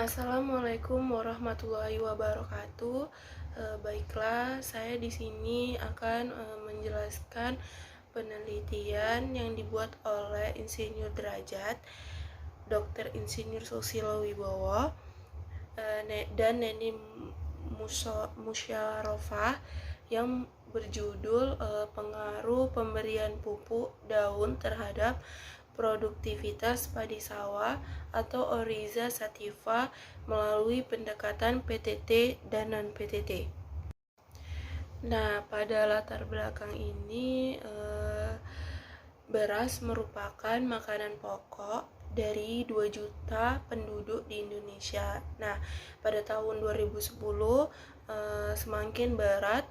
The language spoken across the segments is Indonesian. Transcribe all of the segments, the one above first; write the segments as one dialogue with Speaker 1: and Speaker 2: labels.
Speaker 1: Assalamualaikum warahmatullahi wabarakatuh. Baiklah, saya di sini akan menjelaskan penelitian yang dibuat oleh Insinyur Derajat, Dr. Insinyur Susilo Wibowo, dan Neni Musyarofa yang berjudul pengaruh pemberian pupuk daun terhadap produktivitas padi sawah atau Oryza sativa melalui pendekatan PTT dan non-PTT. Nah, pada latar belakang ini beras merupakan makanan pokok dari 2 juta penduduk di Indonesia. Nah, pada tahun 2010 semakin berat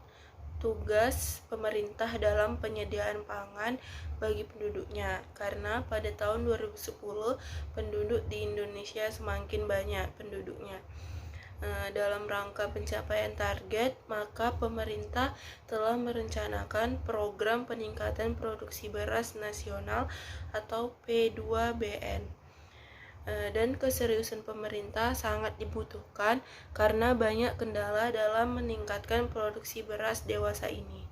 Speaker 1: tugas pemerintah dalam penyediaan pangan bagi penduduknya, karena pada tahun 2010 penduduk di Indonesia semakin banyak penduduknya. Dalam rangka pencapaian target, maka pemerintah telah merencanakan program peningkatan produksi beras nasional atau P2BN. Dan keseriusan pemerintah sangat dibutuhkan karena banyak kendala dalam meningkatkan produksi beras dewasa ini.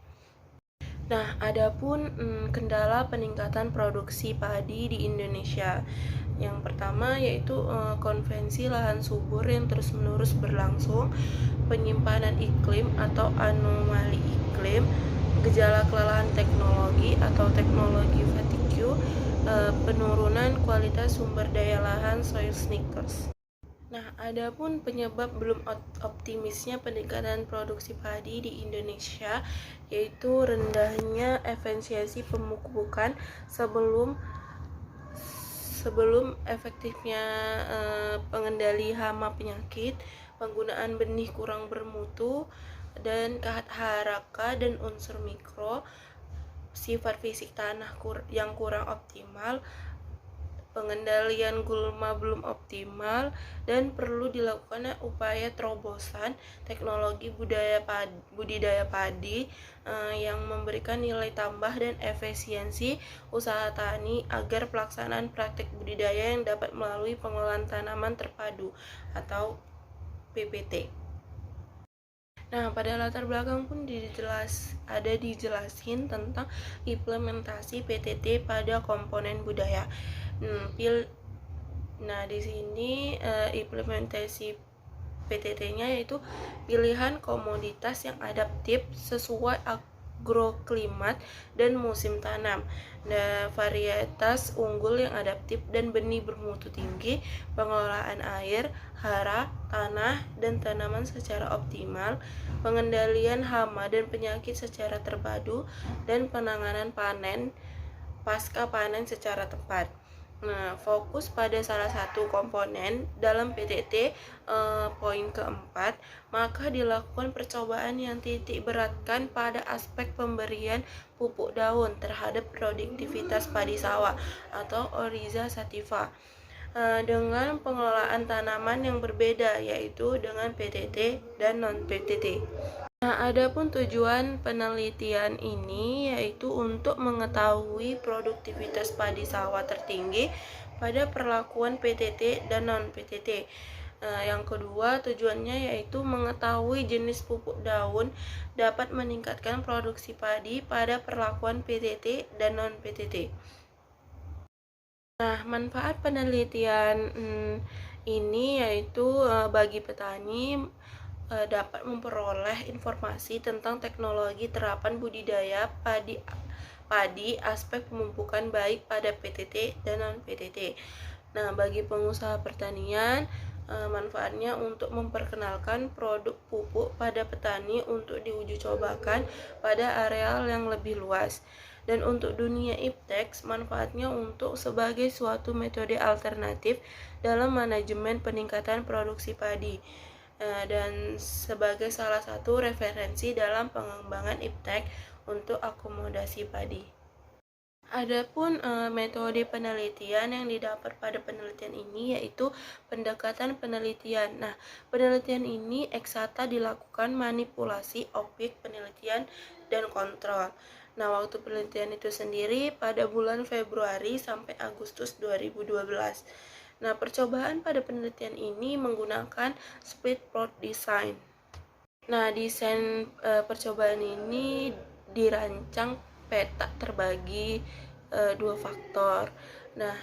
Speaker 1: Nah, adapun kendala peningkatan produksi padi di Indonesia. Yang pertama yaitu konvensi lahan subur yang terus-menerus berlangsung, penyimpanan iklim atau anomali iklim, gejala kelelahan teknologi atau teknologi fatigue, penurunan kualitas sumber daya lahan soil sneakers. Nah, adapun penyebab belum optimisnya peningkatan produksi padi di Indonesia yaitu rendahnya efisiensi pemupukan sebelum efektifnya pengendali hama penyakit, penggunaan benih kurang bermutu, dan haraka dan unsur mikro, sifat fisik tanah yang kurang optimal, pengendalian gulma belum optimal, dan perlu dilakukan upaya terobosan teknologi budidaya padi yang memberikan nilai tambah dan efisiensi usaha tani agar pelaksanaan praktik budidaya yang dapat melalui pengolahan tanaman terpadu atau PPT. Nah, pada latar belakang pun dijelasin tentang implementasi PTT pada komponen budaya. Nah, di sini implementasi PTT-nya yaitu pilihan komoditas yang adaptif sesuai agroklimat dan musim tanam. Nah, varietas unggul yang adaptif dan benih bermutu tinggi, pengelolaan air, hara, tanah, dan tanaman secara optimal, pengendalian hama dan penyakit secara terpadu, dan penanganan panen pasca panen secara tepat. Nah, fokus pada salah satu komponen dalam PTT poin keempat, maka dilakukan percobaan yang titik beratkan pada aspek pemberian pupuk daun terhadap produktivitas padi sawah atau Oryza sativa dengan pengelolaan tanaman yang berbeda, yaitu dengan PTT dan non-PTT. Nah, adapun tujuan penelitian ini yaitu untuk mengetahui produktivitas padi sawah tertinggi pada perlakuan PTT dan non-PTT. Yang kedua, tujuannya yaitu mengetahui jenis pupuk daun dapat meningkatkan produksi padi pada perlakuan PTT dan non-PTT. Nah, manfaat penelitian ini yaitu bagi petani dapat memperoleh informasi tentang teknologi terapan budidaya padi aspek pemupukan baik pada PTT dan non-PTT. Nah, bagi pengusaha pertanian, manfaatnya untuk memperkenalkan produk pupuk pada petani untuk diuji cobakan pada areal yang lebih luas. Dan untuk dunia iptek, manfaatnya untuk sebagai suatu metode alternatif dalam manajemen peningkatan produksi padi dan sebagai salah satu referensi dalam pengembangan iptek untuk akomodasi padi. Adapun metode penelitian yang didapat pada penelitian ini yaitu pendekatan penelitian. Nah, penelitian ini eksakta dilakukan manipulasi objek penelitian dan kontrol. Nah, waktu penelitian itu sendiri pada bulan Februari sampai Agustus 2012. Nah, percobaan pada penelitian ini menggunakan split plot design. Nah, desain percobaan ini dirancang peta terbagi dua faktor. Nah,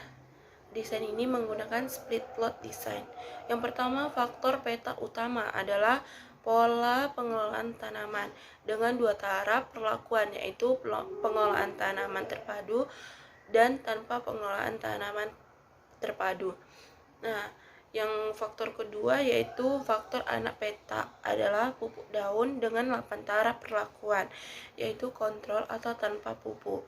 Speaker 1: desain ini menggunakan split plot design. Yang pertama, faktor peta utama adalah pola pengelolaan tanaman dengan dua taraf perlakuan, yaitu pengelolaan tanaman terpadu dan tanpa pengelolaan tanaman terpadu. Nah, yang faktor kedua yaitu faktor anak peta adalah pupuk daun dengan 8 taraf perlakuan, yaitu kontrol atau tanpa pupuk,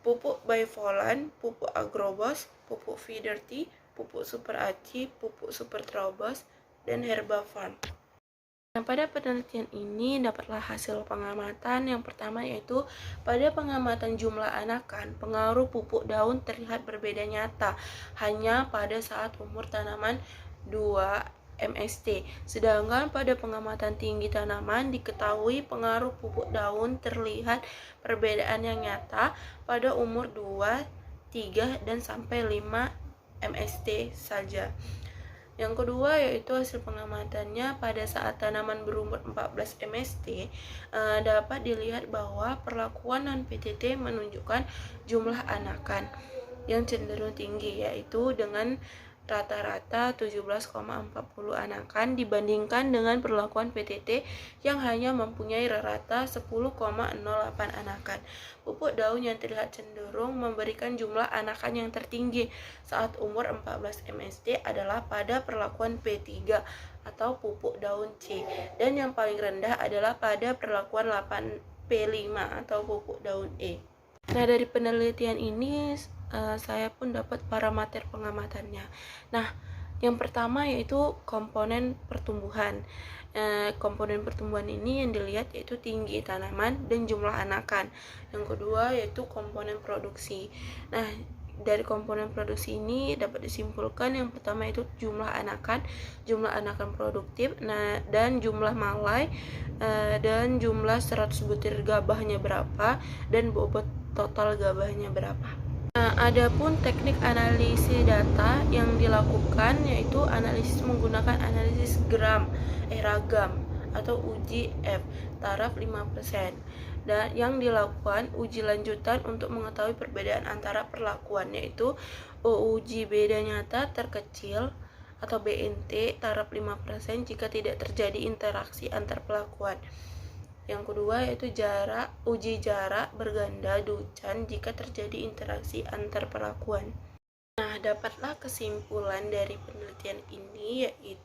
Speaker 1: pupuk bivolan, pupuk agrobos, pupuk feeder tea, pupuk super aci, pupuk super trobos, dan herbafarm. Nah, pada penelitian ini dapatlah hasil pengamatan. Yang pertama yaitu pada pengamatan jumlah anakan, pengaruh pupuk daun terlihat berbeda nyata hanya pada saat umur tanaman 2 MST. Sedangkan pada pengamatan tinggi tanaman diketahui pengaruh pupuk daun terlihat perbedaan yang nyata pada umur 2, 3, dan sampai 5 MST saja. Yang kedua yaitu hasil pengamatannya pada saat tanaman berumur 14 MST dapat dilihat bahwa perlakuan non-PTT menunjukkan jumlah anakan yang cenderung tinggi, yaitu dengan rata-rata 17,40 anakan dibandingkan dengan perlakuan PTT yang hanya mempunyai rata 10,08 anakan. Pupuk daun yang terlihat cenderung memberikan jumlah anakan yang tertinggi saat umur 14 MST adalah pada perlakuan P3 atau pupuk daun C, dan yang paling rendah adalah pada perlakuan 8P5 atau pupuk daun E. Nah, dari penelitian ini saya pun dapat parameter pengamatannya. Nah, yang pertama yaitu komponen pertumbuhan. Komponen pertumbuhan ini yang dilihat yaitu tinggi tanaman dan jumlah anakan. Yang kedua yaitu komponen produksi. Nah, dari komponen produksi ini dapat disimpulkan yang pertama itu jumlah anakan produktif, dan jumlah malai, dan jumlah 100 butir gabahnya berapa, dan bobot total gabahnya berapa. Nah, adapun teknik analisis data yang dilakukan yaitu analisis menggunakan analisis ragam atau uji F taraf 5%, dan yang dilakukan uji lanjutan untuk mengetahui perbedaan antara perlakuan yaitu uji beda nyata terkecil atau BNT taraf 5% jika tidak terjadi interaksi antar perlakuan. Yang kedua yaitu uji jarak berganda Duchan jika terjadi interaksi antar perlakuan. Nah, dapatlah kesimpulan dari penelitian ini yaitu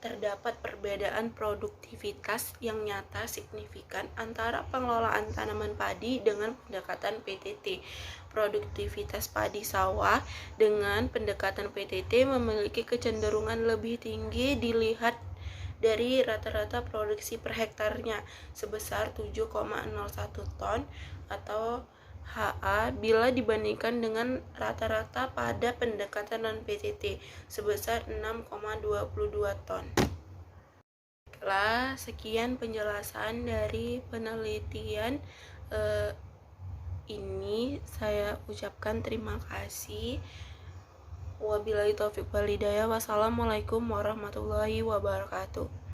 Speaker 1: terdapat perbedaan produktivitas yang nyata signifikan antara pengelolaan tanaman padi dengan pendekatan PTT. Produktivitas padi sawah dengan pendekatan PTT memiliki kecenderungan lebih tinggi dilihat dari rata-rata produksi per hektarnya sebesar 7,01 ton atau HA bila dibandingkan dengan rata-rata pada pendekatan non-PTT sebesar 6,22 ton. Sekian penjelasan dari penelitian ini. Saya ucapkan terima kasih. Wabillahi taufiq wal hidayah. Wassalamualaikum warahmatullahi wabarakatuh.